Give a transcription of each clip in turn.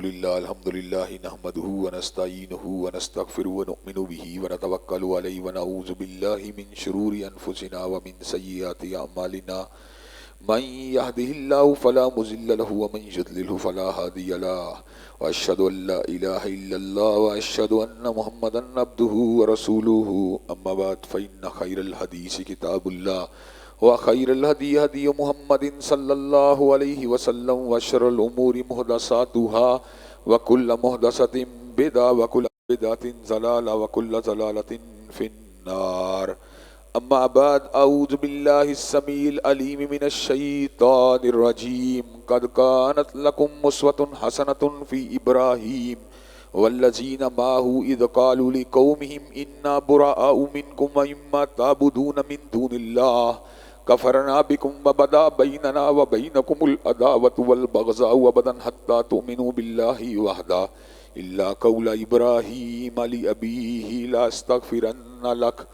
الحمد للہ نحمده ونستعینه ونستغفره ونؤمن به ونتوکل علیہ ونعوذ باللہ من شرور انفسنا ومن سیئات اعمالنا من يهده الله فلا مضل له ومن يضلل فلا هادي له واشهد ان لا اله الا الله واشهد ان محمدا عبده ورسوله اما بعد فان خير الحديث كتاب الله وخير الهدي هدي محمد صلى الله عليه وسلم وشر الأمور محدثاتها وكل محدثة بدعة وكل بدعة ضلالة وكل ضلالة في النار. أما بعد أعوذ بالله السميع العليم من الشيطان الرجيم. قد كانت لكم أسوة حسنة في إبراهيم والذين معه إذ قالوا لقومهم إنا براء منكم ومما تعبدون من دون الله كفرنا بكم وبدا بيننا وبينكم العداوة والبغضاء أبدا حتى تؤمنوا بالله وحده إلا قول إبراهيم لأبيه لا أستغفرن لك.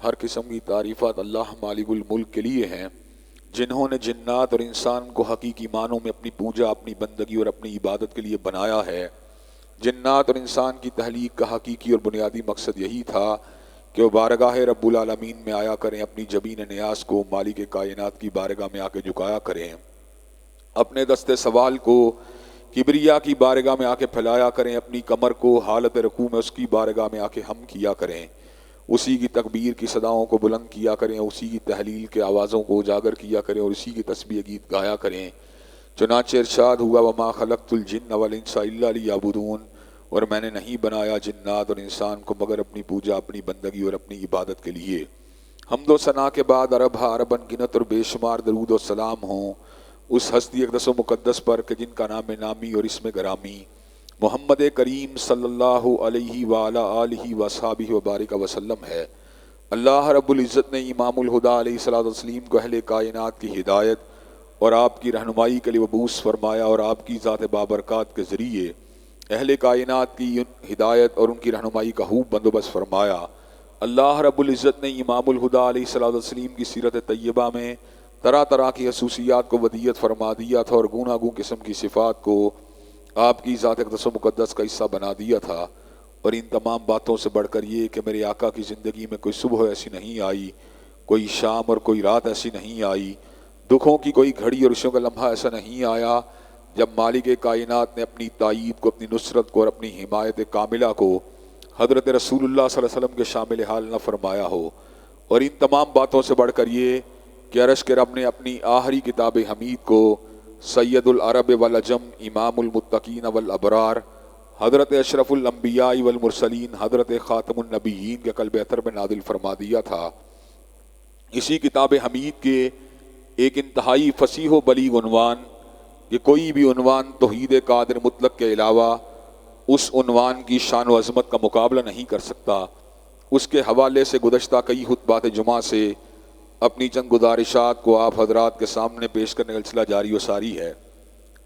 ہر قسم کی تعریفات اللہ مالک الملک کے لیے ہیں جنہوں نے جنات اور انسان کو حقیقی معنوں میں اپنی پوجا، اپنی بندگی اور اپنی عبادت کے لیے بنایا ہے. جنات اور انسان کی تخلیق کا حقیقی اور بنیادی مقصد یہی تھا کہ وہ بارگاہ رب العالمین میں آیا کریں، اپنی جبین نیاز کو مالک کائنات کی بارگاہ میں آ کے جھکایا کریں، اپنے دست سوال کو کبریا کی بارگاہ میں آ کے پھیلایا کریں، اپنی کمر کو حالت رکوع میں اس کی بارگاہ میں آ کے ہم کیا کریں، اسی کی تکبیر کی صداؤں کو بلند کیا کریں، اسی کی تحلیل کے آوازوں کو اجاگر کیا کریں اور اسی کی تسبیح گیت گایا کریں. چنانچہ ارشاد ہوا وما خلقت الجن والانس الا لیعبدون، اور میں نے نہیں بنایا جنات اور انسان کو مگر اپنی پوجا، اپنی بندگی اور اپنی عبادت کے لیے. حمد و ثنا کے بعد عرب عربن گنت اور بے شمار درود و سلام ہوں اس ہستی اقدس و مقدس پر کہ جن کا نام نامی اور اسم گرامی محمد کریم صلی اللہ علیہ وآلہ آلہ وصحبہ وبارک وسلم ہے. اللہ رب العزت نے امام الہدیٰ علیہ الصلوۃ والتسلیم کو اہل کائنات کی ہدایت اور آپ کی رہنمائی کے لیے مبعوث فرمایا اور آپ کی ذات بابرکات کے ذریعے اہل کائنات کی ہدایت اور ان کی رہنمائی کا خوب بندوبست فرمایا. اللہ رب العزت نے امام الہدیٰ علیہ الصلوۃ والتسلیم کی سیرت طیبہ میں طرح طرح کی خصوصیات کو ودیت فرما دیا تھا اور گوناگوں قسم کی صفات کو آپ کی ذات اقدس و مقدس کا حصہ بنا دیا تھا. اور ان تمام باتوں سے بڑھ کر یہ کہ میرے آقا کی زندگی میں کوئی صبح ایسی نہیں آئی، کوئی شام اور کوئی رات ایسی نہیں آئی، دکھوں کی کوئی گھڑی اور خوشیوں کا لمحہ ایسا نہیں آیا جب مالک کائنات نے اپنی تائید کو، اپنی نصرت کو اور اپنی حمایت کاملہ کو حضرت رسول اللہ صلی اللہ علیہ وسلم کے شامل حال نہ فرمایا ہو. اور ان تمام باتوں سے بڑھ کر یہ کہ عرش کے رب نے اپنی آخری کتاب حمید کو سید العرب والعجم امام المتقین والابرار حضرت اشرف الانبیاء والمرسلین حضرت خاتم النبیین کے قلب اطہر میں نازل فرما دیا تھا. اسی کتاب حمید کے ایک انتہائی فصیح و بلیغ عنوان کہ کوئی بھی عنوان توحید قادر مطلق کے علاوہ اس عنوان کی شان و عظمت کا مقابلہ نہیں کر سکتا، اس کے حوالے سے گزشتہ کئی خطبات جمعہ سے اپنی چند گزارشات کو آپ حضرات کے سامنے پیش کرنے کا سلسلہ جاری و ساری ہے.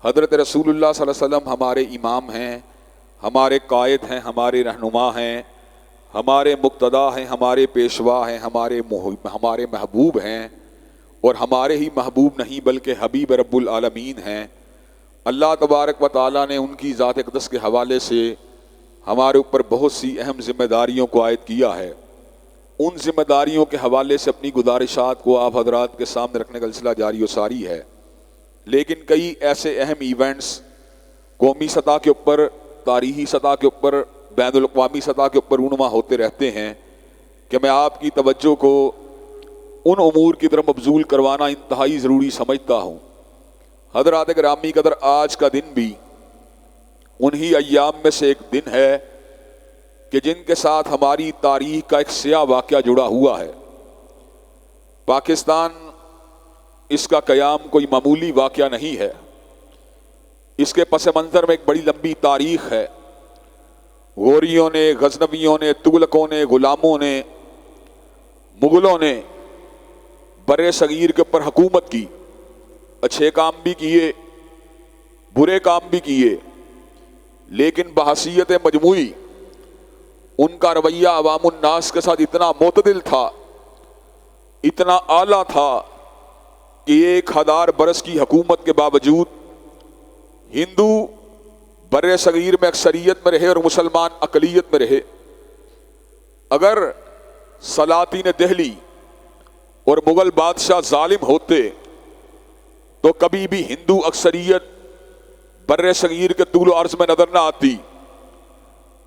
حضرت رسول اللہ صلی اللہ علیہ وسلم ہمارے امام ہیں، ہمارے قائد ہیں، ہمارے رہنما ہیں، ہمارے مقتدا ہیں، ہمارے پیشوا ہیں، ہمارے محبوب ہیں، اور ہمارے ہی محبوب نہیں بلکہ حبیب رب العالمین ہیں. اللہ تبارک و تعالیٰ نے ان کی ذات اقدس کے حوالے سے ہمارے اوپر بہت سی اہم ذمہ داریوں کو عائد کیا ہے. ان ذمہ داریوں کے حوالے سے اپنی گزارشات کو آپ حضرات کے سامنے رکھنے کا سلسلہ جاری و ساری ہے. لیکن کئی ایسے اہم ایونٹس قومی سطح کے اوپر، تاریخی سطح کے اوپر، بین الاقوامی سطح کے اوپر رونما ہوتے رہتے ہیں کہ میں آپ کی توجہ کو ان امور کی طرف مبذول کروانا انتہائی ضروری سمجھتا ہوں. حضرات گرامی قدر آج کا دن بھی انہی ایام میں سے ایک دن ہے کہ جن کے ساتھ ہماری تاریخ کا ایک سیاہ واقعہ جڑا ہوا ہے. پاکستان اس کا قیام کوئی معمولی واقعہ نہیں ہے، اس کے پس منظر میں ایک بڑی لمبی تاریخ ہے. غوریوں نے، غزنویوں نے، تغلقوں نے، غلاموں نے، مغلوں نے بر صغیر کے اوپر حکومت کی، اچھے کام بھی کیے، برے کام بھی کیے، لیکن بحیثیت مجموعی ان کا رویہ عوام الناس کے ساتھ اتنا معتدل تھا، اتنا اعلیٰ تھا کہ 1000 برس کی حکومت کے باوجود ہندو بر صغیر میں اکثریت میں رہے اور مسلمان اقلیت میں رہے. اگر سلاطین دہلی اور مغل بادشاہ ظالم ہوتے تو کبھی بھی ہندو اکثریت بر صغیر کے طول و عرض میں نظر نہ آتی.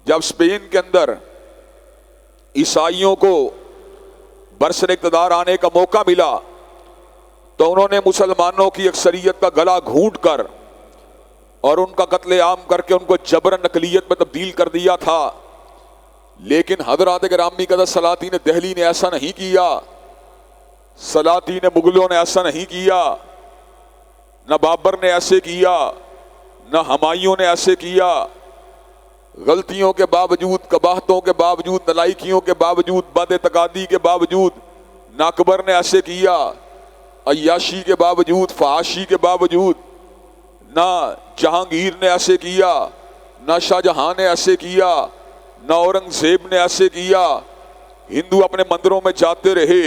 جب اسپین کے اندر عیسائیوں کو برسر اقتدار آنے کا موقع ملا تو انہوں نے مسلمانوں کی اکثریت کا گلا گھونٹ کر اور ان کا قتل عام کر کے ان کو جبرن اقلیت میں تبدیل کر دیا تھا. لیکن حضرات گرامی قدر سلاطین دہلی نے ایسا نہیں کیا، سلاطین مغلوں نے ایسا نہیں کیا، نہ بابر نے ایسے کیا، نہ ہمایوں نے ایسے کیا. غلطیوں کے باوجود، قباحتوں کے باوجود، نالائکیوں کے باوجود، بد اعتقادی کے باوجود نہ اکبر نے ایسے کیا، عیاشی کے باوجود، فحاشی کے باوجود نہ جہانگیر نے ایسے کیا، نہ شاہ جہاں نے ایسے کیا، نہ اورنگزیب نے ایسے کیا. ہندو اپنے مندروں میں جاتے رہے،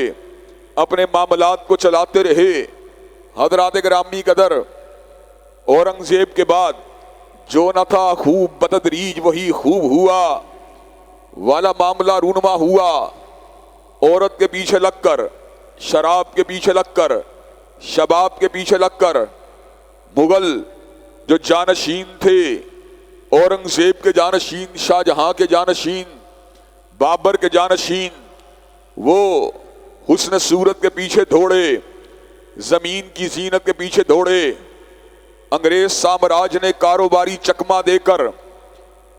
اپنے معاملات کو چلاتے رہے. حضرات گرامی قدر اورنگزیب کے بعد جو نہ تھا خوب بتدریج وہی خوب ہوا والا معاملہ رونما ہوا. عورت کے پیچھے لگ کر، شراب کے پیچھے لگ کر، شباب کے پیچھے لگ کر مغل جو جانشین تھے، اورنگزیب کے جانشین، شاہ جہاں کے جانشین، بابر کے جانشین، وہ حسن صورت کے پیچھے دوڑے، زمین کی زینت کے پیچھے دوڑے. انگریز سامراج نے کاروباری چکما دے کر،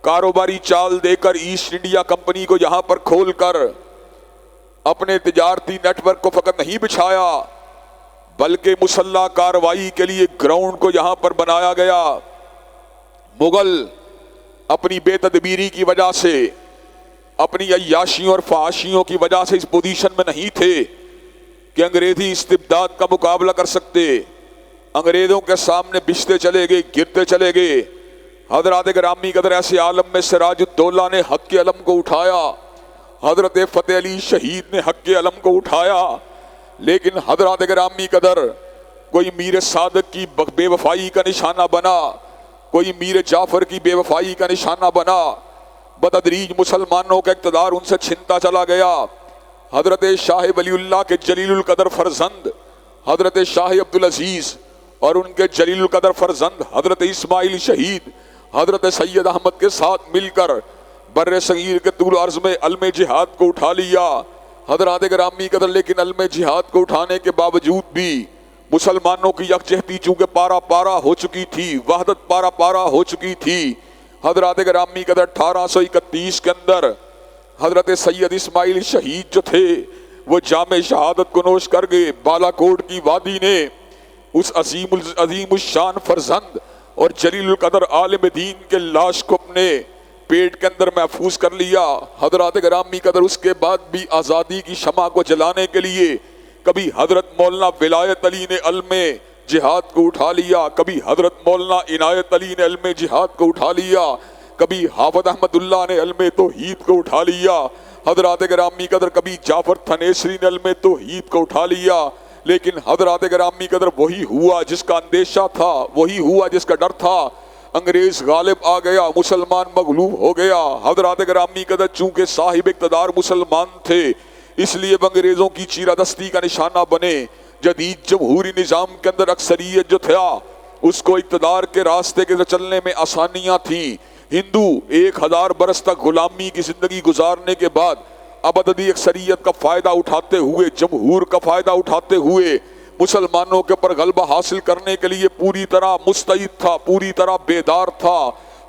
کاروباری چال دے کر ایسٹ انڈیا کمپنی کو یہاں پر کھول کر اپنے تجارتی نیٹ ورک کو فقط نہیں بچھایا بلکہ مسلح کارروائی کے لیے گراؤنڈ کو یہاں پر بنایا گیا. مغل اپنی بے تدبیری کی وجہ سے، اپنی عیاشیوں اور فحاشیوں کی وجہ سے اس پوزیشن میں نہیں تھے کہ انگریزی استبداد کا مقابلہ کر سکتے. انگریزوں کے سامنے بچھتے چلے گئے، گرتے چلے گئے. حضرات گرامی قدر ایسے عالم میں سراج الدولہ نے حق کے علم کو اٹھایا، حضرت فتح علی شہید نے حق کے علم کو اٹھایا. لیکن حضرات گرامی قدر کوئی میر صادق کی بے وفائی کا نشانہ بنا، کوئی میر جعفر کی بے وفائی کا نشانہ بنا. بتدریج مسلمانوں کا اقتدار ان سے چھنتا چلا گیا. حضرت شاہ ولی اللہ کے جلیل القدر فرزند حضرت شاہ عبدالعزیز اور ان کے جلیل القدر فرزند حضرت اسماعیل شہید حضرت سید احمد کے ساتھ مل کر بر صغیر کے طول عرض میں علم جہاد کو اٹھا لیا. حضرات گرامی قدر لیکن علم جہاد کو اٹھانے کے باوجود بھی مسلمانوں کی یکجہتی چونکہ پارا پارا ہو چکی تھی، وحدت پارا پارا ہو چکی تھی. حضرات گرامی قدر 1831 کے اندر حضرت سید اسماعیل شہید جو تھے وہ جام شہادت کو نوش کر گئے. بالا کوٹ کی وادی نے اس عظیم الشان فرزند اور جلیل القدر عالم دین کے لاش کو اپنے پیٹ کے اندر محفوظ کر لیا. حضرات گرامی قدر اس کے بعد بھی آزادی کی شمع کو جلانے کے لیے کبھی حضرت مولانا ولایت علی نے علم جہاد کو اٹھا لیا، کبھی حضرت مولانا عنایت علی نے علم جہاد کو اٹھا لیا، کبھی حافظ احمد اللہ نے علم توحید کو اٹھا لیا. حضرات گرامی قدر کبھی جعفر تھنیسری نے علم توحید کو اٹھا لیا. لیکن حضرات گرامی قدر وہی ہوا جس کا اندیشہ تھا، وہی ہوا جس کا ڈر تھا. انگریز غالب آ گیا، مسلمان مغلوب ہو گیا. حضرات گرامی قدر چونکہ صاحب اقتدار مسلمان تھے اس لیے انگریزوں کی چیرہ دستی کا نشانہ بنے. جدید جمہوری نظام کے اندر اکثریت جو تھا اس کو اقتدار کے راستے کے چلنے میں آسانیاں تھیں. ہندو 1000 برس تک غلامی کی زندگی گزارنے کے بعد ابدی اکثریت کا فائدہ اٹھاتے ہوئے، جمہور کا فائدہ اٹھاتے ہوئے مسلمانوں کے اوپر غلبہ حاصل کرنے کے لیے پوری طرح مستعد تھا، پوری طرح بیدار تھا.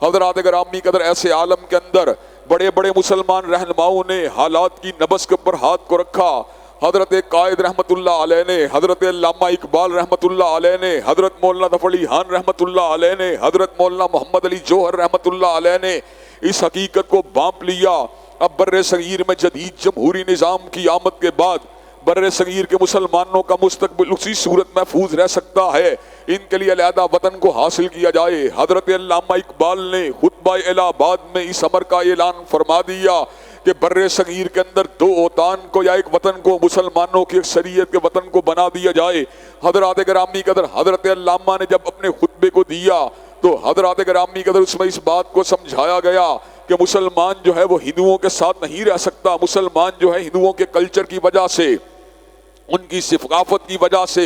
حضرات گرامی قدر ایسے عالم کے اندر بڑے بڑے مسلمان رہنماؤں نے حالات کی نبض کے اوپر ہاتھ کو رکھا. حضرت قائد رحمت اللہ علیہ نے، حضرت علامہ اقبال رحمت اللہ علیہ نے، حضرت مولانا ظفر علی خان رحمت اللہ علیہ نے، حضرت مولانا محمد علی جوہر رحمت اللہ علیہ نے اس حقیقت کو بانپ لیا. اب بر صغیر میں جدید جمہوری نظام کی آمد کے بعد بر صغیر کے مسلمانوں کا مستقبل اسی صورت محفوظ رہ سکتا ہے ان کے لیے علیحدہ وطن کو حاصل کیا جائے. حضرت علامہ اقبال نے خطبہ الہ آباد میں اس امر کا اعلان فرما دیا کہ بر صغیر کے اندر 2 اوطان کو یا ایک وطن کو مسلمانوں کی اکثریت کے وطن کو بنا دیا جائے. حضرات گرامی قدر حضرت علامہ نے جب اپنے خطبے کو دیا تو حضرات گرامی قدر اس میں اس بات کو سمجھایا گیا کہ مسلمان جو ہے وہ ہندوؤں کے ساتھ نہیں رہ سکتا. مسلمان جو ہے ہندوؤں کے کلچر کی وجہ سے، ان کی ثقافت کی وجہ سے،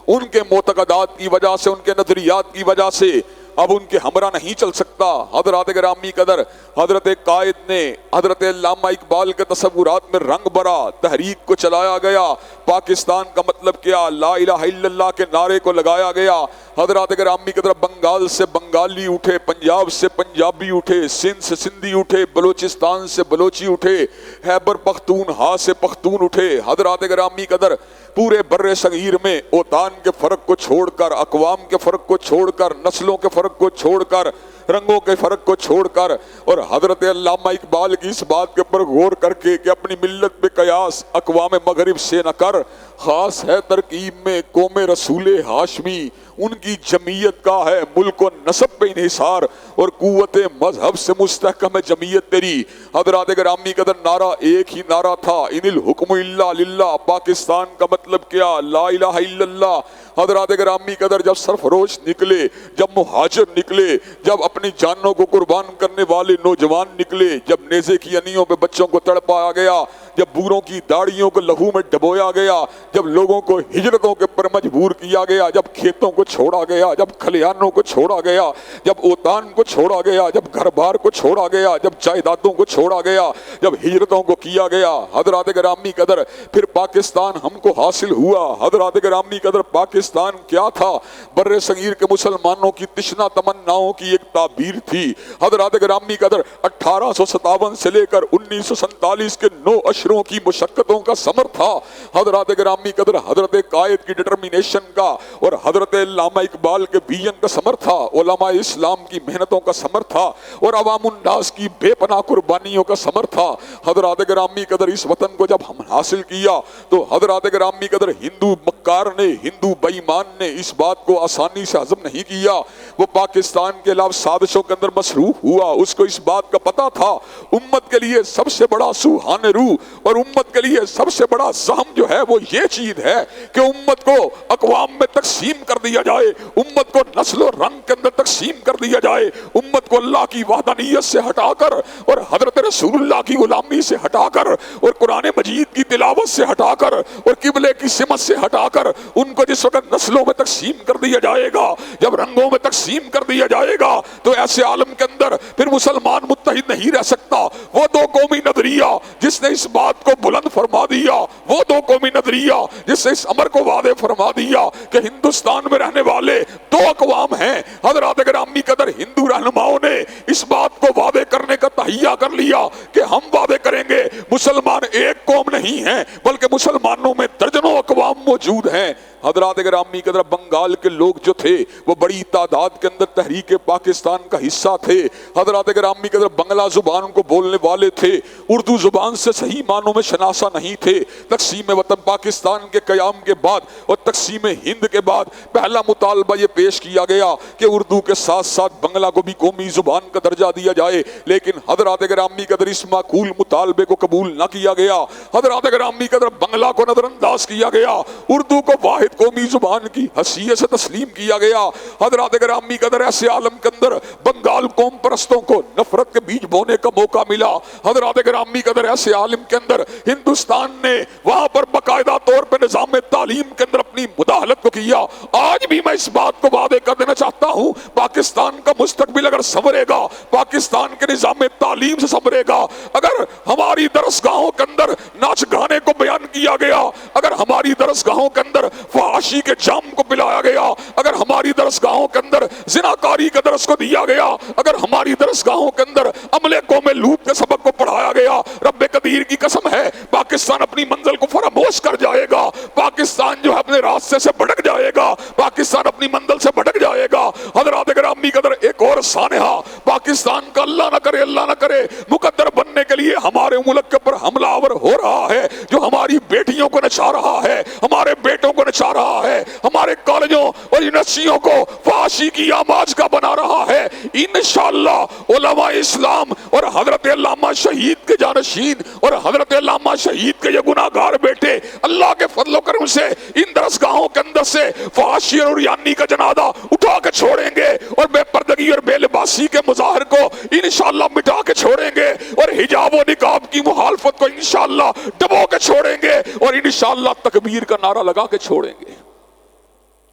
ان کے معتقدات کی وجہ سے، ان کے نظریات کی وجہ سے اب ان کے ہمراہ نہیں چل سکتا. حضرات گرامی قدر حضرت قائد نے حضرت علامہ اقبال کے تصورات میں رنگ بھرا، تحریک کو چلایا گیا. پاکستان کا مطلب کیا، لا الہ الا اللہ کے نعرے کو لگایا گیا. حضرات گرامی قدر بنگال سے بنگالی اٹھے، پنجاب سے پنجابی اٹھے، سندھ سے سندھی اٹھے، بلوچستان سے بلوچی اٹھے، خیبر پختونخوا سے پختون اٹھے. حضرات گرامی قدر پورے بر صغیر میں اوطان کے فرق کو چھوڑ کر، اقوام کے فرق کو چھوڑ کر، نسلوں کے فرق کو چھوڑ کر، رنگوں کے فرق کو چھوڑ کر، اور حضرت علامہ اقبال کی اس بات کے اوپر غور کر کے کہ اپنی ملت پہ قیاس اقوام مغرب سے نہ کر، خاص ہے ترکیب میں قوم رسول ہاشمی، ان کی جمعیت کا ہے ملک و نسب پہ انحصار، اور قوت مذہب سے مستحکم ہے جمعیت تیری. حضرات گرامی قدر نعرہ ایک ہی نعرہ تھا، ان الحکم الا للہ. پاکستان کا مطلب کیا، لا الہ الا اللہ. حضرات گرامی قدر جب سرفروش نکلے، جب مہاجر نکلے، جب اپنی جانوں کو قربان کرنے والے نوجوان نکلے، جب نیزے کی انیوں پہ بچوں کو تڑپایا گیا، جب بوڑھوں کی داڑھیوں کو لہو میں ڈبویا گیا، جب لوگوں کو ہجرتوں کے پر مجبور کیا گیا، جب کھیتوں کو چھوڑا گیا، جب کھلیانوں کو چھوڑا گیا، جب اوطان کو چھوڑا گیا، جب گھر بار کو چھوڑا گیا، جب جائیدادوں کو چھوڑا گیا، جب ہجرتوں کو کیا گیا، حضرات گرامی قدر پھر پاکستان ہم کو حاصل ہوا. حضرات گرامی قدر پاکستان کیا تھا؟ بر صغیر کے مسلمانوں کی تشنا تمناؤں کی ایک تعبیر تھی. حضرات گرامی قدر 1857 سے لے کر 1947 کے 9 اشروں کی مشقتوں کا ثمر تھا. حضرات گرامی قدر حضرت قائد کی ڈٹرمینیشن کا اور حضرت علامہ اقبال کے ویژن کا ثمر تھا، علماء اسلام کی محنتوں کا ثمر تھا، اور عوام الناس کی بے پناہ قربانیوں کا ثمر تھا. حضرات گرامی قدر اس وطن کو جب ہم حاصل کیا تو حضرات گرامی قدر ہندو مکار نے، ہندو بے ایمان نے اس بات کو آسانی سے ہضم نہیں کیا. وہ پاکستان کے علاوہ سازشوں کے اندر مصروف ہوا. اس کو اس بات کا پتا تھا امت کے لیے سب سے بڑا سوہان روح اور امت کے لیے سب سے بڑا زخم جو ہے وہ یہ چیز ہے کہ امت کو اقوام میں تقسیم کر دیا جائے، امت کو نسل و رنگ کے اندر تقسیم کر دیا جائے، امت کو اللہ کی وحدانیت سے ہٹا کر اور حضرت رسول اللہ کی غلامی سے ہٹا کر اور قرآن مجید کی تلاوت سے ہٹا کر اور قبلے کی سمت سے ہٹا کر ان کو جس وقت نسلوں میں تقسیم کر دیا جائے گا، جب رنگوں میں تقسیم کر دیا جائے گا، تو ایسے عالم کے اندر پھر مسلمان متحد نہیں رہ سکتا. وہ دو قومی نظریہ جس نے اس بات کو بلند فرما دیا، وہ دو قومی نظریہ جس نے اس امر کو واضح فرما دیا کہ ہندوستان میں رہنے والے دو اقوام ہیں. حضرات گرامی قدر ہندو رہنماؤں نے اس بات کو واضح کرنے کا تہیہ کر لیا کہ ہم واضح کریں گے مسلمان ایک قوم نہیں ہیں بلکہ مسلمانوں میں درجنوں اقوام موجود ہیں. حضرات گرامی قدر بنگال کے لوگ جو تھے وہ بڑی تعداد کے اندر تحریک پاکستان کا حصہ تھے. حضرات گرامی قدر بنگلہ زبان کو بولنے والے تھے، اردو زبان سے صحیح معنوں میں شناسا نہیں تھے. تقسیم وطن پاکستان کے قیام کے بعد اور تقسیم ہند کے بعد پہلا مطالبہ یہ پیش کیا گیا کہ اردو کے ساتھ ساتھ بنگلہ کو بھی قومی زبان کا درجہ دیا جائے، لیکن حضرات گرامی قدر اس معقول مطالبے کو قبول نہ کیا گیا. حضرات گرامی قدر بنگلہ کو نظر انداز کیا گیا، اردو کو واحد قومی زبان کی حیثیت سے تسلیم کیا گیا. حضرات گرامی قدر ایسے عالم کے اندر بنگال قوم پرستوں کو نفرت کے بیج بونے کا موقع ملا. حضرات گرامی قدر ایسے عالم کے اندر ہندوستان نے وہاں پر باقاعدہ طور پہ نظام تعلیم کے اندر اپنی مداخلت کو کیا. آج بھی میں اس بات کو واضح کر دینا چاہتا ہوں، پاکستان کا مستقبل اگر سنورے گا، پاکستان کے نظام تعلیم سے سنورے گا اگر ہماری درسگاہوں کے اندر ناچ گانے کو بیان کیا گیا، اگر ہماری درسگاہوں کے اندر فحاشی کے جام کو پلایا گیا، اگر ہماری درسگاہوں کے اندر زناکاری کے درس کو دیا گیا، اگر ہماری درسگاہوں کے اندر عملے قوم لوط کے سبق کو پڑھایا گیا، رب قدیر کی قسم ہے پاکستان اپنی منزل کو فراموش کر جائے گا. پاکستان جو ہے اپنے راستے سے بھٹک جائے گا، پاکستان اپنی منزل سے بھٹک جائے گا. حضرات گرامی قدر ایک اور سانحہ پاکستان کا اللہ نہ کرے مقدر بننے کے لیے ہمارے ملک کے اوپر حملہ آور ہو رہا ہے، جو ہماری بیٹیوں کو نچا رہا ہے، ہمارے بیٹوں کو نچا جا رہا ہے، ہمارے کالجوں اور یونیورسٹیوں کو فحاشی کی آماج کا بنا رہا ہے، انشاءاللہ علماء اسلام اور حضرت علامہ شہید کے جانشین اور حضرت علامہ شہید کے یہ گناہگار بیٹے اللہ کے فضل و کرم سے ان درسگاہوں کے اندر سے فحاشی اور عریانی کا جنازہ اٹھا کے چھوڑیں گے، اور بے پردگی اور بے لباسی کے مظاہر کو انشاءاللہ مٹا کے چھوڑیں گے، اور حجاب و نقاب کی مخالفت کو انشاءاللہ دبو کے چھوڑیں گے، اور انشاءاللہ تکبیر کا نعرہ لگا کے چھوڑیں گے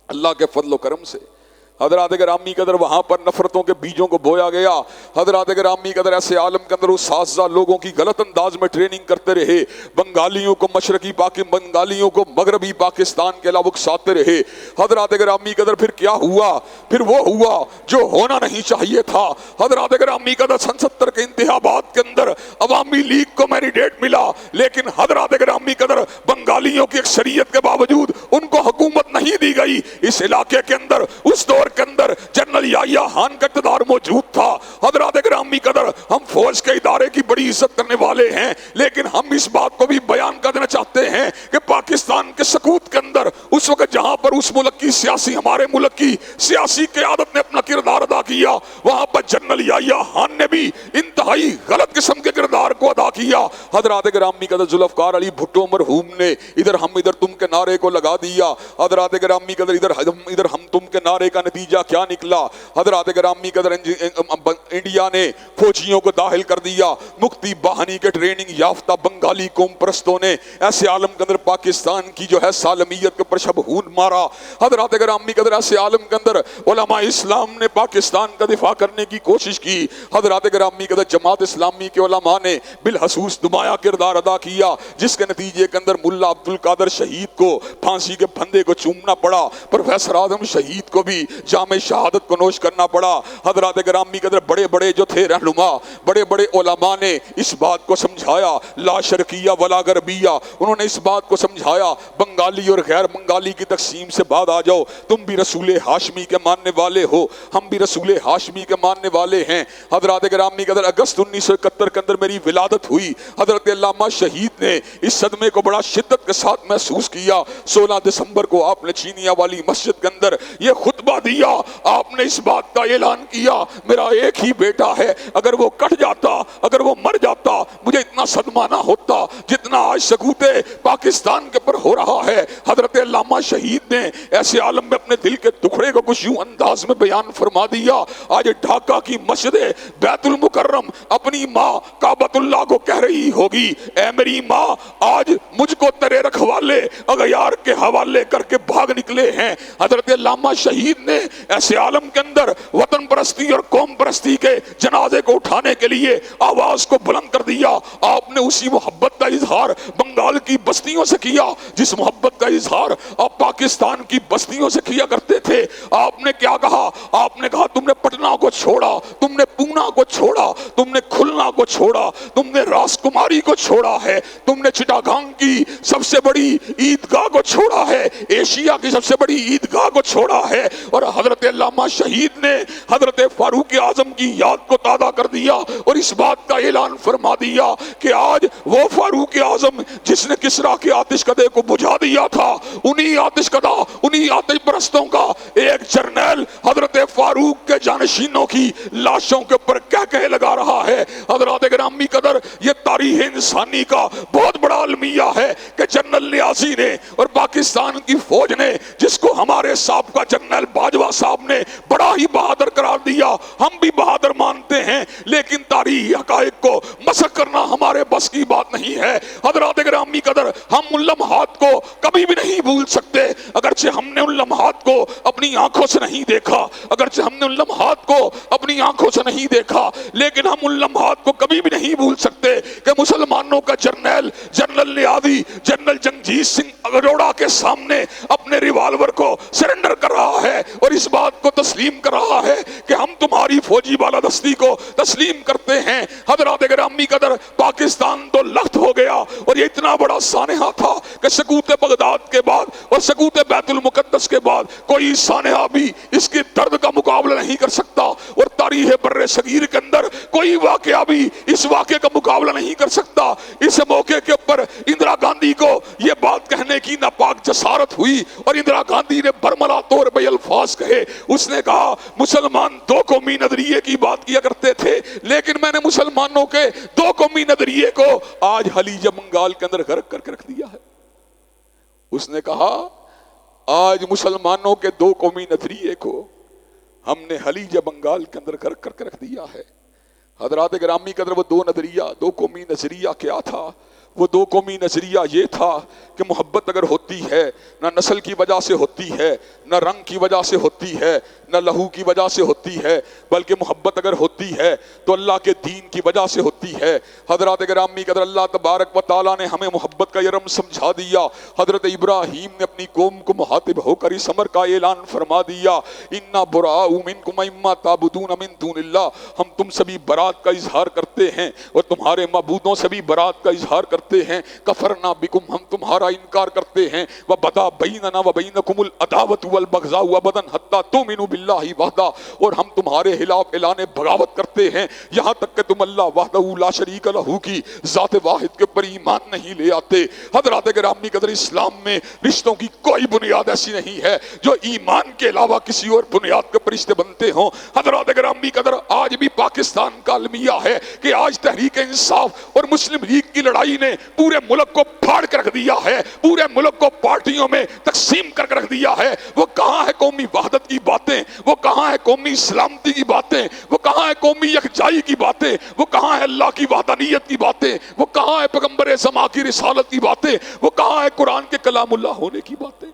اللہ کے فضل و کرم سے۔ حضرات گرامی قدر وہاں پر نفرتوں کے بیجوں کو بویا گیا، حضرات گرامی قدر ایسے عالم کے اندر اساتذہ لوگوں کی غلط انداز میں ٹریننگ کرتے رہے، بنگالیوں کو مشرقی بنگالیوں کو مغربی پاکستان کے علاوہ اکساتے رہے۔ حضرات گرامی قدر پھر کیا ہوا؟ پھر وہ ہوا جو ہونا نہیں چاہیے تھا۔ حضرات گرامی قدر 77 کے انتخابات کے اندر عوامی لیگ کو مینڈیٹ ملا، لیکن حضرات گرامی قدر بنگالیوں کی اکثریت کے باوجود ان کو حکومت نہیں دی گئی۔ اس علاقے کے اندر اس دور کے اندر جنرل یحییٰ خان کا اقتدار موجود تھا۔ حضرات گرامی قدر ہم فوج کے ادارے کی بڑی عزت کرنے والے ہیں، لیکن ہم اس بات کو بھی بیان کر دینا چاہتے ہیں کہ پاکستان کے سقوط کے اندر اس وقت جہاں پر اس ملک کی ہمارے ملک کی سیاسی قیادت نے اپنا کردار ادا کیا، وہاں پر جنرل یحییٰ خان نے بھی انتہائی غلط قسم کے کردار کو ادا کیا۔ حضرات گرامی قدر ذوالفقار علی بھٹو مرحوم نے ادھر تم کے نعرے کو لگا دیا، حضرات گرامی قدر ادھر ہم تم کے نعرے کا نتیجہ کیا نکلا؟ حضرات گرامی قدر انڈیا نے فوجیوں کو داخل کر دیا، مفتی باہنی کے ٹریننگ یافتہ بنگالی قوم پرستوں نے ایسے عالم کے اندر پاکستان کی جو ہے سالمیت کے پر شبہون مارا۔ حضرات گرامی قدر ایسے عالم کے اندر علماء اسلام نے پاکستان کا دفاع کرنے کی کوشش کی۔ حضرات گرامی قدر جماعت اسلامی کے علماء نے بالخصوص نمایاں کردار ادا کیا، جس کے نتیجے کے اندر ملا عبد القادر شہید کو پھانسی کے پھندے کو چومنا پڑا، پروفیسر اعظم شہید کو بھی جام شہادت کو نوش کرنا پڑا۔ حضرات گرامی قدر بڑے بڑے جو تھے رہنما، بڑے بڑے علماء نے اس بات کو سمجھایا، لا شرقیہ ولا غربیہ، انہوں نے اس بات کو سمجھایا بنگالی اور غیر بنگالی کی تقسیم سے بعد آ جاؤ، تم بھی رسول ہاشمی کے ماننے والے ہو، ہم بھی رسول ہاشمی کے ماننے والے ہیں۔ حضرات گرامی قدر اگست 1971 کے اندر میری ولادت ہوئی، حضرت علامہ شہید نے اس صدمے کو بڑا شدت کے ساتھ محسوس کیا۔ 16 دسمبر کو آپ نے چینیا والی مسجد کے اندر یہ خطبہ دیا، آپ نے اس بات کا اعلان کیا میرا ایک ہی بیٹا ہے، اگر وہ کٹ جاتا، اگر وہ مر جاتا، مجھے اتنا صدمہ نہ ہوتا جتنا آج سقوط پاکستان کے پر ہو رہا ہے۔ حضرت علامہ شہید نے ایسے عالم میں اپنے دل کے ٹکڑے کو کچھ یوں انداز میں بیان فرما دیا، آج ڈھاکہ کی مسجد بیت المکرم اپنی ماں کعبۃ اللہ کو کہہ رہی ہوگی، اے میری ماں آج مجھ کو تیرے رکھوالے اغیار کے حوالے کر کے بھاگ نکلے ہیں۔ حضرت علامہ شہید نے ایسے عالم کے اندر وطن پرستی اور قوم پرستی کے جنازے کو اٹھانے کے لیے آواز کو بلند کر دیا۔ آپ نے اسی محبت کا اظہار بنگال کی بستیوں سے کیا جس محبت کا اظہار آپ پاکستان کی بستیوں سے کیا کرتے تھے۔ آپ نے کیا کہا؟ آپ نے کہا تم نے پٹنہ کو چھوڑا، تم نے پونا کو چھوڑا، تم نے کھلنا کو چھوڑا، تم نے راس کماری کو چھوڑا ہے، تم نے چٹاگانگ کی سب سے بڑی عیدگاہ کو چھوڑا ہے، ایشیا کی سب سے بڑی عیدگاہ کو چھوڑا ہے۔ اور حضرت علامہ شہید نے حضرت فاروق اعظم کی یاد کو تازہ کر دیا اور اس بات کا اعلان فرما دیا کہ آج وہ فاروق اعظم جس نے کسریٰ کے آتش کدے کو بجھا دیا تھا، انہی آتش کدہ، انہی آتش پرستوں کا ایک جرنیل حضرت فاروق کے جانشینوں کی لاشوں کے اوپر کہہ لگا رہا ہے۔ حضرات گرامی قدر یہ تاریخ انسانی کا بہت بڑا المیہ ہے کہ جنرل نیازی نے اور پاکستان کی فوج نے جس کو ہمارے سابقہ جنرل باجوہ صاحب نے بڑا ہی بہادر قرار دیا، ہم بھی بہادر مانتے ہیں، لیکن تاریخی حقائق کو مسخ کرنا ہمارے بس کی بات نہیں ہے۔ حضرات گرامی قدر ہم ان لمحات کو کبھی بھی نہیں بھول سکتے، اگرچہ ہم نے ان لمحات کو اپنی آنکھوں سے نہیں دیکھا، اگرچہ ہم نے ان لمحات کو اپنی آنکھوں سے نہیں دیکھا، لیکن ہم ان لمحات کو کبھی بھی نہیں بھول سکتے کہ مسلمانوں کا جنرل نیازی جنرل جگجیت سنگھ اروڑہ کے سامنے اپنے ریوالور کو سرنڈر کر رہا ہے اور اس بات کو تسلیم کر رہا ہے کہ ہم تمہاری فوجی بالادستی کو تسلیم کرتے ہیں۔ حضرات گرامی قدر پاکستان تو لخت ہو گیا، اور یہ اتنا بڑا سانحہ تھا کہ سقوط بغداد کے بعد اور سقوط بیت المقدس کے بعد کوئی سانحہ بھی اس کے درد کا مقابلہ نہیں کر سکتا، اور تاریخ بر صغیر کے اندر کوئی واقعہ بھی اس واقعے کا مقابلہ نہیں کر سکتا۔ اس موقع کے اوپر اندرا گاندھی کو یہ بات کہنے کی ناپاک جسارت ہوئی، اور اندرا گاندھی نے برملا طور پہ الفاظ کہے۔ اس نے کہا مسلمان دو قومی نظریے کی بات کیا کرتے تھے، لیکن میں نے مسلمانوں کے دو قومی نظریے کو آج خلیج بنگال کے اندر غرق کر کے رکھ دیا ہے۔ اس نے کہا آج مسلمانوں کے دو قومی نظریے کو ہم نے خلیج بنگال کے اندر غرق کر کے رکھ دیا ہے۔ حضرات گرامی قدر، وہ دو قومی نظریہ کیا تھا؟ وہ دو قومی نظریہ یہ تھا کہ محبت اگر ہوتی ہے، نہ نسل کی وجہ سے ہوتی ہے، نہ رنگ کی وجہ سے ہوتی ہے، نہ لہو کی وجہ سے ہوتی ہے، بلکہ محبت اگر ہوتی ہے تو اللہ کے دین کی وجہ سے ہوتی ہے۔ حضرات گرامی قدر، اللہ تبارک و تعالیٰ نے ہمیں محبت کا یہ رمز سمجھا دیا۔ حضرت ابراہیم نے اپنی قوم کو مخاطب ہو کر اس امر کا اعلان فرما دیا، انا براء منکم مما تعبدون من دون اللہ، ہم تم سبھی برات کا اظہار کرتے ہیں اور تمہارے معبودوں سے بھی برات کا اظہار کرتے ہیں۔ کفرنا بکم، ہم تمہارا انکار کرتے ہیں۔ وبدا بیننا وبینکم العداوۃ والبغضاء ابدا حتی تؤمنوا باللہ وحدہ، اور ہم تمہارے خلاف اعلان بغاوت کرتے ہیں یہاں تک کہ تم اللہ وحدہ لا شریک لہ کی ذات واحد کے اوپر ایمان نہیں لے آتے۔ حضرات گرامی قدر، اسلام میں رشتوں کی کوئی بنیاد ایسی نہیں ہے جو ایمان کے علاوہ کسی اور بنیاد کے اوپر رشتے بنتے ہوں۔ حضرات گرامی قدر، آج بھی پاکستان کا المیہ ہے کہ آج تحریک انصاف اور مسلم لیگ کی لڑائی نے پورے ملک کو پھاڑ کر رکھ دیا ہے، پورے ملک کو پارٹیوں میں تقسیم کر کے رکھ دیا ہے۔ وہ کہاں ہے قومی وحدت کی باتیں؟ وہ کہاں ہے قومی سلامتی کی باتیں؟ وہ کہاں ہے قومی یکجائی کی باتیں؟ وہ کہاں ہے اللہ کی وحدانیت کی باتیں؟ وہ کہاں ہے پیغمبر سما کی رسالت کی باتیں؟ وہ کہاں ہے قرآن کے کلام اللہ ہونے کی باتیں؟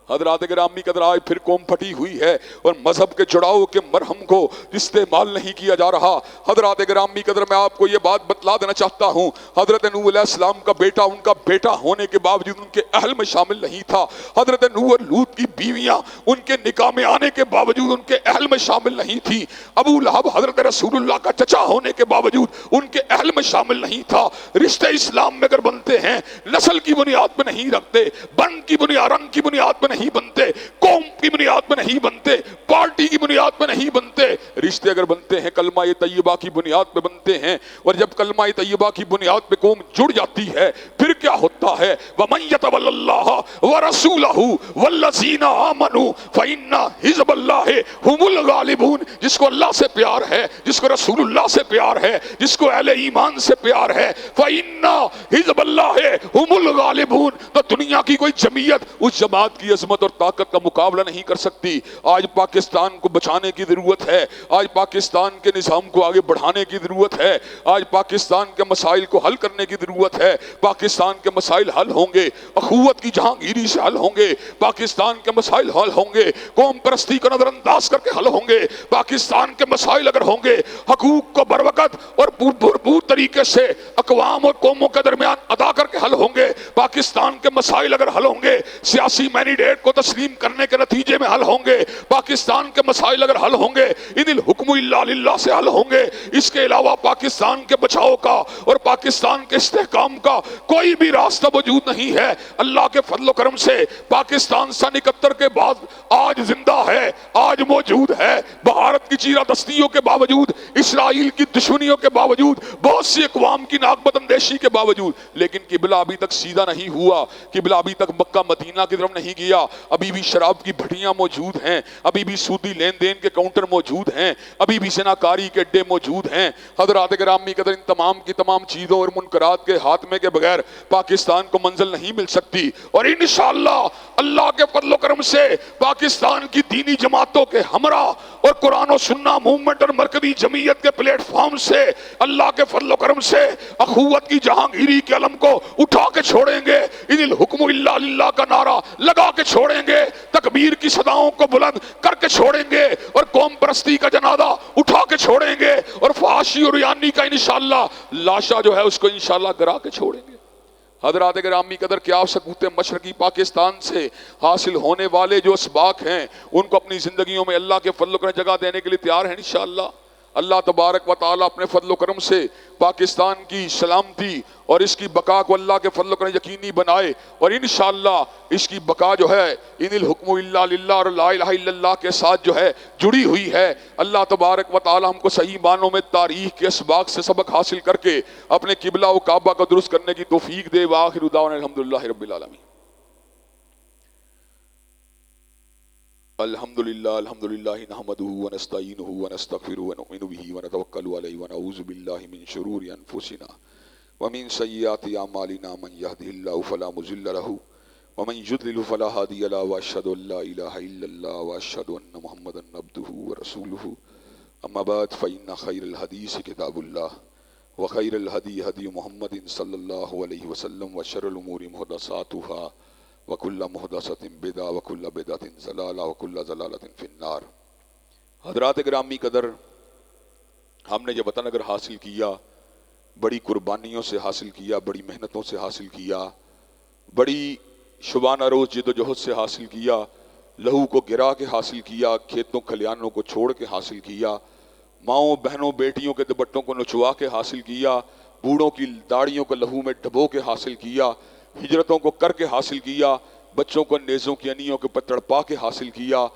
حضرات گرامی قدر، آج پھر قوم پھٹی ہوئی ہے اور مذہب کے چڑاؤ کے مرہم کو استعمال نہیں کیا جا رہا۔ حضرات گرامی قدر، میں آپ کو یہ بات بتلا دینا چاہتا ہوں، حضرت نوح علیہ السلام کا بیٹا ان کا بیٹا ہونے کے باوجود ان کے اہل میں شامل نہیں تھا۔ حضرت نوح اور لوط کی بیویاں ان کے نکاح میں آنے کے باوجود ان کے اہل میں شامل نہیں تھی۔ ابو لہب حضرت رسول اللہ کا چچا ہونے کے باوجود ان کے اہل میں شامل نہیں تھا۔ رشتے اسلام میں اگر بنتے ہیں نسل کی بنیاد پہ نہیں رکھتے، رنگ کی بنیاد پہ نہیں بنتے، قوم کی بنیاد پہ نہیں بنتے، پارٹی کی بنیاد پہ نہیں بنتے۔ رشتے اگر بنتے ہیں کلمہ طیبہ کی بنیاد پہ بنتے ہیں، اور جب کلمہ طیبہ کی بنیاد پہ قوم جڑ جاتی ہے پھر کیا ہوتا ہے؟ وَمَن يَتَوَلَّ اللَّهَ وَرَسُولَهُ وَالَّذِينَ آمَنُوا فَإِنَّ حِزْبَ اللَّهِ هُمُ الْغَالِبُونَ۔ جس کو اللہ سے پیار ہے، جس کو رسول اللہ سے پیار ہے، جس کو اہل ایمان سے پیار ہے، فَإِنَّ حِزْبَ اللَّهِ هُمُ الْغَالِبُونَ، تو دنیا کی کوئی جمعیت اس جماعت کی عظمت اور طاقت کا مقابلہ نہیں کر سکتی۔ آج پاکستان کو بچانے کی ضرورت ہے، آج پاکستان کے نظام کو آگے بڑھانے کی ضرورت ہے، آج پاکستان کے مسائل کو حل کرنے کی ضرورت ہے۔ پاکستان کے مسائل حل ہوں گے اخوت کی جہانگیری سے، حل ہوں گے پاکستان کے مسائل، حل ہوں گے قوم پرستی کو نظر انداز کر کے، حل ہوں گے پاکستان کے مسائل اگر ہوں گے حقوق کو بروقت اور بھرپور طریقے سے اقوام اور قوموں کے درمیان ادا کر کے حل ہوں گے۔ پاکستان کے مسائل اگر حل ہوں گے سیاسی مینڈیٹ کو تسلیم کرنے کے نتیجے میں حل ہوں گے۔ پاکستان کے مسائل اگر حل ہوں گے ان الحکم الا للہ سے حل ہوں گے۔ اس کے علاوہ پاکستان کے بچاؤ کا اور پاکستان کے استحکام کا کوئی بھی راستہ موجود نہیں ہے۔ اللہ کے فضل و کرم سے پاکستان سن 71 کے بعد آج زندہ ہے، آج موجود ہے، بھارت کی چیرہ دستیوں کے باوجود، اسرائیل کی دشمنیوں کے باوجود، بہت سی اقوام کی ناقبت اندیشی کے باوجود، لیکن قبلہ ابھی تک سیدھا نہیں ہوا، قبلہ ابھی تک مکہ مدینہ کی طرف نہیں گیا۔ ابھی بھی شراب کی بھٹیاں موجود ہیں، ابھی بھی سودی لین دین کے کاؤنٹر موجود ہیں، ابھی بھی زناکاری کے اڈے موجود ہیں۔ حضرات گرامی قدر، ان تمام کی تمام چیزوں اور منکرات کے خاتمے کے بغیر پاکستان کو منزل نہیں مل سکتی، اور انشاءاللہ اللہ کے فضل و کرم سے پاکستان کی دینی جماعتوں کے ہمراہ اور قرآن و سنہ موومنٹ اور مرکزی جمعیت کے پلیٹ فارم سے اللہ کے فضل و کرم سے اخوت کی جہانگیری کے علم کو اٹھا کے چھوڑیں گے، ان الحکم الا للہ کا نعرہ لگا کے چھوڑیں گے، تکبیر کی صداؤں کو بلند کر کے چھوڑیں گے، اور قوم پرستی کا جنازہ اٹھا کے چھوڑیں گے، اور فحاشی اور ریانی کا انشاءاللہ لاشا جو ہے اس کو انشاءاللہ گرا کے چھوڑیں گے۔ حضرات گرامی قدر، کیا سکوت مشرقی پاکستان سے حاصل ہونے والے جو اسباق ہیں ان کو اپنی زندگیوں میں اللہ کے فضل و کرم جگہ دینے کے لیے تیار ہیں انشاءاللہ؟ اللہ تبارک و تعالیٰ اپنے فضل و کرم سے پاکستان کی سلامتی اور اس کی بقا کو اللہ کے فضل و کرم یقینی بنائے، اور انشاءاللہ اس کی بقا جو ہے ان الحکم الا للہ اور لا الہ الا اللہ کے ساتھ جو ہے جڑی ہوئی ہے۔ اللہ تبارک و تعالیٰ ہم کو صحیح معنوں میں تاریخ کے اسباق سے سبق حاصل کر کے اپنے قبلہ و کعبہ کو درست کرنے کی توفیق دے۔ وآخر دعوانا الحمدللہ رب العالمین۔ الحمدللہ نحمدہ ونستعینہ ونستغفرہ ونؤمن بہ ونتوکل علیہ ونعوذ باللہ من شرور انفسنا ومن سیئات اعمالنا، من یہدہ اللہ فلا مضل لہ ومن یضلل فلا ہادی لہ، واشہد ان لا الہ الا اللہ واشہد ان محمدا عبدہ ورسولہ۔ اما بعد فإن خیر الحدیث کتاب اللہ وخیر الہدی ہدی محمد صلی اللہ علیہ وسلم وشر الامور محدثاتها وَكُلَّ مُحْدَثَةٍ بِدْعَةٍ وَكُلَّ بِدْعَةٍ ضَلَالَةٍ وَكُلَّ ضَلَالَةٍ فِي النَّارِ۔ حضرات گرامی قدر، ہم نے یہ وطن اگر حاصل کیا، بڑی قربانیوں سے حاصل کیا، بڑی محنتوں سے حاصل کیا، بڑی شبانہ روز جد و جہد سے حاصل کیا، لہو کو گرا کے حاصل کیا، کھیتوں کھلیانوں کو چھوڑ کے حاصل کیا، ماؤں بہنوں بیٹیوں کے دوپٹوں کو نچوا کے حاصل کیا، بوڑھوں کی داڑھیوں کو لہو میں ڈبو کے حاصل کیا، ہجرتوں کو کر کے حاصل کیا، بچوں کو نیزوں کی انیوں کے پر تڑپا کے حاصل کیا،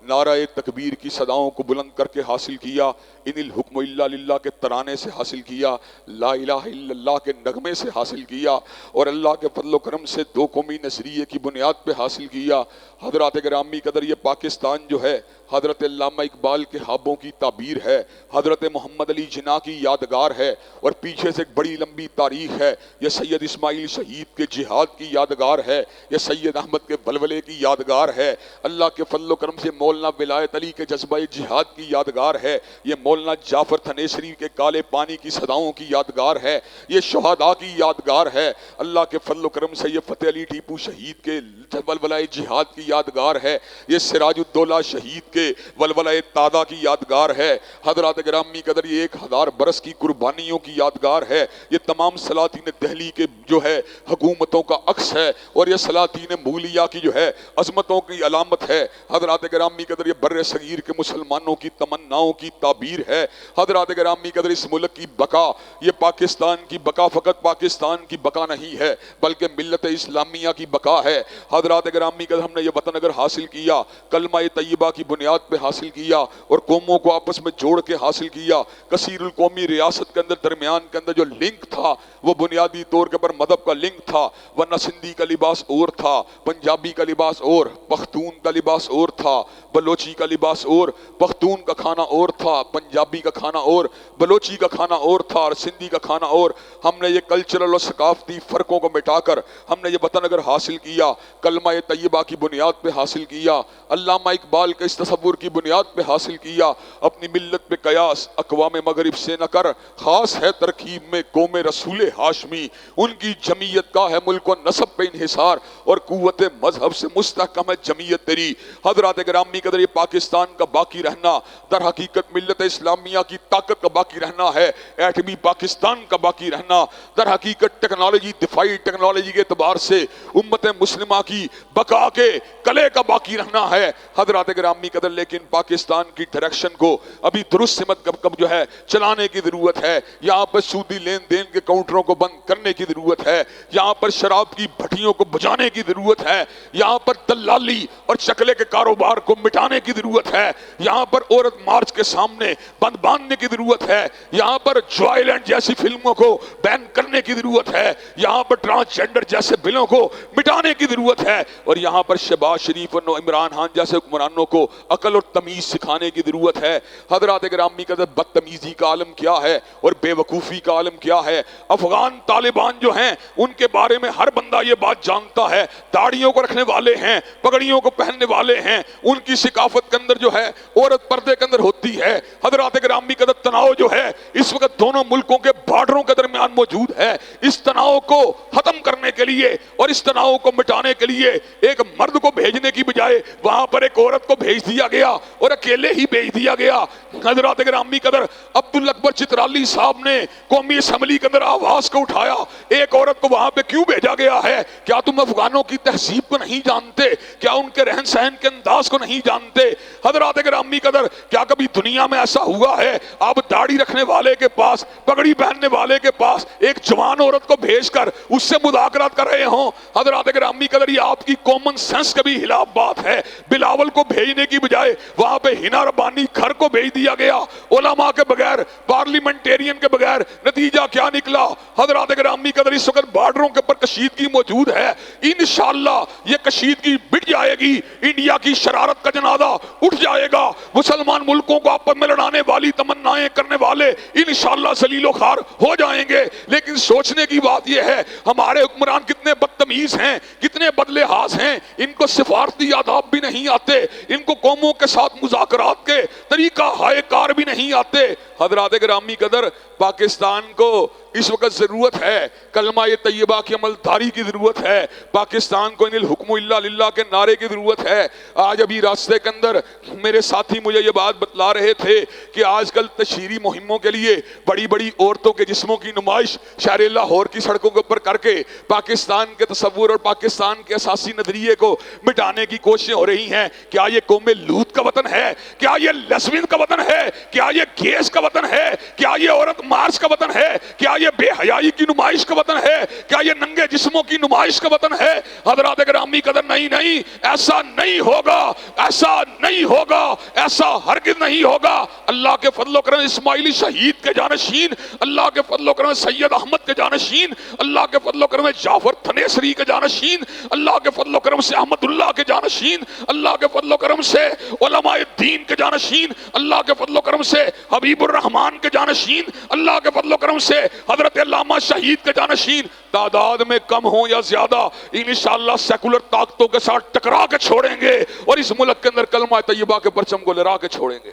نعرہ تکبیر کی صداؤں کو بلند کر کے حاصل کیا، ان الحکم الا للہ کے ترانے سے حاصل کیا، لا الہ الا اللہ کے نغمے سے حاصل کیا، اور اللہ کے فضل و کرم سے دو قومی نظریے کی بنیاد پہ حاصل کیا۔ حضرات گرامی قدر، یہ پاکستان جو ہے حضرت علامہ اقبال کے خوابوں کی تعبیر ہے، حضرت محمد علی جناح کی یادگار ہے، اور پیچھے سے ایک بڑی لمبی تاریخ ہے۔ یہ سید اسماعیل شہید کے جہاد کی یادگار ہے، یہ سید احمد کے ولولے کی یادگار ہے، اللہ کے فضل و کرم سے مولانا ولایت علی کے جذبہ جہاد کی یادگار ہے، یہ مولانا جعفر تھنیسری کے کالے پانی کی صداؤں کی یادگار ہے، یہ شہداء کی یادگار ہے، اللہ کے فضل و کرم سے یہ فتح علی ٹیپو شہید کے ولولہ جہاد کی یادگار ہے، یہ سراج الدولہ شہید کے ولولہ تادہ کی یادگار ہے۔ حضرات گرامی قدر، یہ 1000 برس کی قربانیوں کی یادگار ہے، یہ تمام سلاطین دہلی کے جو ہے حکومتوں کا عکس ہے، اور یہ سلاطین مولیہ کی جو ہے عظمتوں کی علامت ہے۔ حضرات گرامی قدر، یہ بر صغیر کے مسلمانوں کی تمناؤں کی تعبیر ہے۔ حضرات گرامی قدر، اس ملک کی بقا، یہ پاکستان کی بقا فقط پاکستان کی بقا نہیں ہے بلکہ ملت اسلامیہ کی بقا ہے۔ حضرات گرامی قدر، ہم نے یہ وطن اگر حاصل کیا، کلمہ طیبہ کی بنیاد پہ حاصل کیا، اور قوموں کو آپس میں جوڑ کے حاصل کیا، کثیر القومی ریاست کے اندر درمیان کے اندر جو لنک تھا وہ بنیادی طور کے پر مذہب کا لنک تھا، ورنہ سندھی کا لباس اور تھا، پنجابی کا لباس اور، پختون کا لباس اور تھا، بلوچی کا لباس اور، پختون کا کھانا اور تھا، پنجابی کا کھانا اور، بلوچی کا کھانا اور تھا، اور سندھی کا کھانا اور۔ ہم نے یہ کلچرل اور ثقافتی فرقوں کو مٹا کر ہم نے یہ وطن اگر حاصل کیا، کلمہ طیبہ کی بنیاد پہ حاصل کیا، علامہ اقبال کے اس تصور کی بنیاد پہ حاصل کیا، اپنی ملت پہ قیاس اقوام مغرب سے نہ کر، خاص ہے ترکیب میں قوم رسول ہاشمی، ان کی جمعیت کا ہے ملک و نسب پہ انحصار، اور قوت مذہب سے مستحکم ہے جمعیت تیری۔ حضرات گرامی قدر، یہ پاکستان کا باقی رہنا در حقیقت ملت اسلامیہ کی طاقت کا باقی رہنا ہے، ایٹمی پاکستان کا باقی رہنا در حقیقت ٹیکنالوجی، دفاعی ٹیکنالوجی کے اعتبار سے امت مسلمہ کی بقا کے کلے کا باقی رہنا ہے۔ حضرات گرامی قدر، لیکن پاکستان کی ڈائریکشن کو ابھی درست سمت کب جو ہے چلانے کی ضرورت ہے۔ یہاں پر سودی لین دین کے کاؤنٹروں کو بند کرنے کی ضرورت ہے، یہاں پر شراب کی بھٹیوں کو بجانے کی ضرورت ہے، یہاں پر دلالی اور چکلے کے کاروبار کو مٹانے کی ضرورت ہے، یہاں پر عورت مارچ کے سامنے بند باندھنے کی ضرورت ہے، یہاں پر جوائلینڈ جیسی فلموں کو بین کرنے کی ضرورت ہے، یہاں پر ٹرانسجینڈر جیسے بلوں کو مٹانے کی ضرورت ہے، اور یہاں پر شہباز شریف اور عمران خان جیسے حکمرانوں کو عقل اور تمیز سکھانے کی ضرورت ہے۔ حضرات گرامی قدر، بدتمیزی کا عالم کیا ہے اور بے وقوفی کا عالم کیا ہے؟ افغان طالبان جو ہیں ان کے بارے میں ہر بندہ یہ بات جانتا ہے، داڑھیوں کو رکھنے والے ہیں، پگڑیوں کو پہننے والے ہیں، ان کی ثقافت کے اندر جو ہے عورت پردے کے اندر ہوتی ہے۔ حضرات گرامی قدر، تناؤ جو ہے اس وقت دونوں ملکوں کے بارڈروں کے درمیان موجود ہے۔ اس تناؤ کو ختم کرنے کے لیے اور اس تناؤ کو مٹانے کے لیے ایک مرد کو بھیجنے کی بجائے وہاں پر ایک عورت کو بھیج دیا گیا اور اکیلے ہی بھیج دیا گیا۔ حضرات گرامی قدر، عبدالاکبر چترالی صاحب نے قومی اسمبلی کے اندر آواز کو اٹھایا، ایک عورت کو وہاں پہ کیوں بھیجا گیا ہے؟ کیا تم افغانوں کی تہذیب کو نہیں جانتے؟ کیا ان کے رہن سہن کے انداز کو نہیں جانتے؟ حضرات گرامی قدر، کیا کبھی دنیا میں ایسا ہوا ہے آپ داڑھی رکھنے والے کے پاس، پگڑی پہننے والے کے پاس ایک جوان عورت کو بھیج کر اس سے مذاکرات کر رہے ہوں؟ حضرات گرامی قدر، یہ آپ کی کامن سینس کے بھی خلاف بات ہے۔ بلاول کو بھیجنے کی بجائے وہاں پہ ہنا ربانی گھر کو بھیج دیا گیا، علماء کے بغیر، پارلیمنٹیرین کے بغیر۔ نتیجہ کیا نکلا؟ حضرات گرامی قدر، اس وقت بارڈروں کے اوپر کشیدگی موجود ہے، انشاءاللہ یہ کشیدگی بٹ جائے گی، انڈیا کی شرارت کا جنازہ اٹھ جائے گا، مسلمان ملکوں کو آپس میں لڑانے والی تمنائیں کرنے والے انشاءاللہ ذلیل و خوار ہو جائیں گے۔ لیکن سوچنے کی بات یہ ہے ہمارے حکمران کتنے بدتمیز ہیں، کتنے بدلحاظ ہیں، ان کو سفارتی آداب بھی نہیں آتے، ان کو قوموں کے ساتھ مذاکرات کے طریقہ ہائے کار بھی نہیں آتے۔ حضرات گرامی قدر، پاکستان کو اس وقت ضرورت ہے کلمہ طیبہ کی عمل داری کی ضرورت ہے، پاکستان کو ان الحکم الا للہ کے نعرے کی ضرورت ہے۔ آج ابھی راستے کے اندر میرے ساتھی مجھے یہ بات بتلا رہے تھے کہ آج کل تشہیری مہموں کے لیے بڑی بڑی عورتوں کے جسموں کی نمائش شہر لاہور کی سڑکوں کے اوپر کر کے پاکستان کے تصور اور پاکستان کے اساسی نظریے کو مٹانے کی کوششیں ہو رہی ہیں۔ کیا یہ قوم لوط کا وطن ہے؟ کیا یہ لیسبین کا وطن ہے؟ کیا یہ گیس کا وطن ہے؟ کیا یہ عورت مارچ کا وطن ہے؟ کیا یہ بے حیائی کی نمائش کا وطن ہے؟ کیا یہ ننگے جسموں کی نمائش کا وطن ہے؟ حضرات گرامی قدر، نہیں نہیں، ایسا نہیں ہوگا، ایسا نہیں ہوگا، ایسا ہرگز نہیں ہوگا۔ اللہ کے فضل و کرم اسماعیلی شہید کے جانشین، اللہ کے فضل و کرم سید احمد کے جانشین، اللہ کے فضل و کرم جعفر تھنیسری کے جانشین، اللہ کے فضل و کرم سے احمد اللہ کے جانشین، اللہ کے فضل و کرم سے علماء دین کے جانشین، اللہ کے فضل و کرم سے حبیب الرحمان کے جانشین، اللہ کے فضل و کرم سے حضرت علامہ شہید کے جانشین تعداد میں کم ہوں یا زیادہ انشاءاللہ سیکولر طاقتوں کے ساتھ ٹکرا کے چھوڑیں گے اور اس ملک کے اندر کلمہ طیبہ کے پرچم کو لہرا کے چھوڑیں گے۔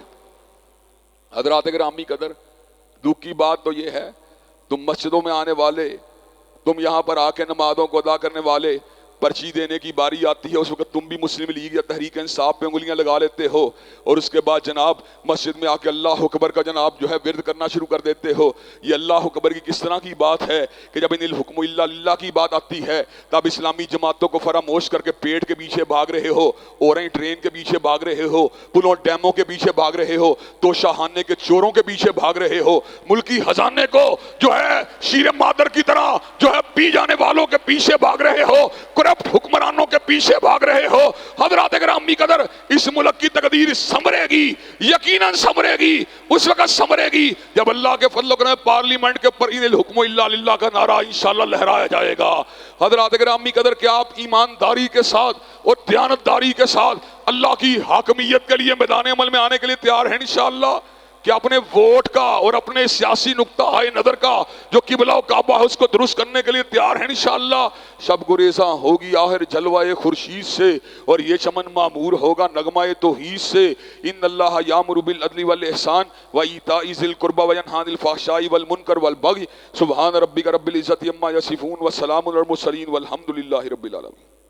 حضرات گرامی قدر، دکھ کی بات تو یہ ہے، تم مسجدوں میں آنے والے، تم یہاں پر آ کے نمازوں کو ادا کرنے والے، پرچی دینے کی باری آتی ہے اس وقت تم بھی مسلم لیگ یا تحریک انصاف پہ انگلیاں لگا لیتے ہو، اور اس کے بعد جناب مسجد میں آ کے اللہ اکبر کا جناب جو ہے ورد کرنا شروع کر دیتے ہو۔ یہ اللہ اکبر کی کس طرح کی بات ہے کہ جب ان الحکم الا للہ کی بات آتی ہے تب اسلامی جماعتوں کو فراموش کر کے پیٹ کے پیچھے بھاگ رہے ہو، اوریں ٹرین کے پیچھے بھاگ رہے ہو، پلوں ڈیموں کے پیچھے بھاگ رہے ہو، توشاخانے کے چوروں کے پیچھے بھاگ رہے ہو، ملکی خزانے کو جو ہے شیر مادر کی طرح جو ہے پی جانے والوں کے پیچھے بھاگ رہے ہو، کرپٹ حکمرانوں کے پیچھے بھاگ رہے ہو۔ حضرات گرامی قدر، اس ملک کی تقدیر سنورے گی، یقیناً سنورے گی، اس وقت سنورے گی جب اللہ کے فضل و کرم پارلیمنٹ کے اوپر ان الحکم الا للہ کا نعرہ انشاءاللہ لہرایا جائے گا۔ حضرات گرامی قدر، کہ آپ ایمانداری کے ساتھ اور دیانتداری کے ساتھ اللہ کی حاکمیت کے لیے میدان عمل میں آنے کے لیے تیار ہیں انشاءاللہ؟ کہ اپنے ووٹ کا اور اپنے سیاسی نقطہ نظر کا جو قبلہ و کعبہ ہے اس کو درست کرنے کے لیے تیار ہیں انشاءاللہ؟ شب گریزاں ہوگی آخر جلوہ خورشید سے، اور یہ چمن معمور ہوگا نغمہ توحید سے۔ ان اللہ یامر بالعدل والاحسان وایتاء ذی القربی وینہی عن الفحشاء والمنکر والبغی سبحان ربک رب العزۃ عما یصفون وسلام علی المرسلین والحمد للہ رب العالمین۔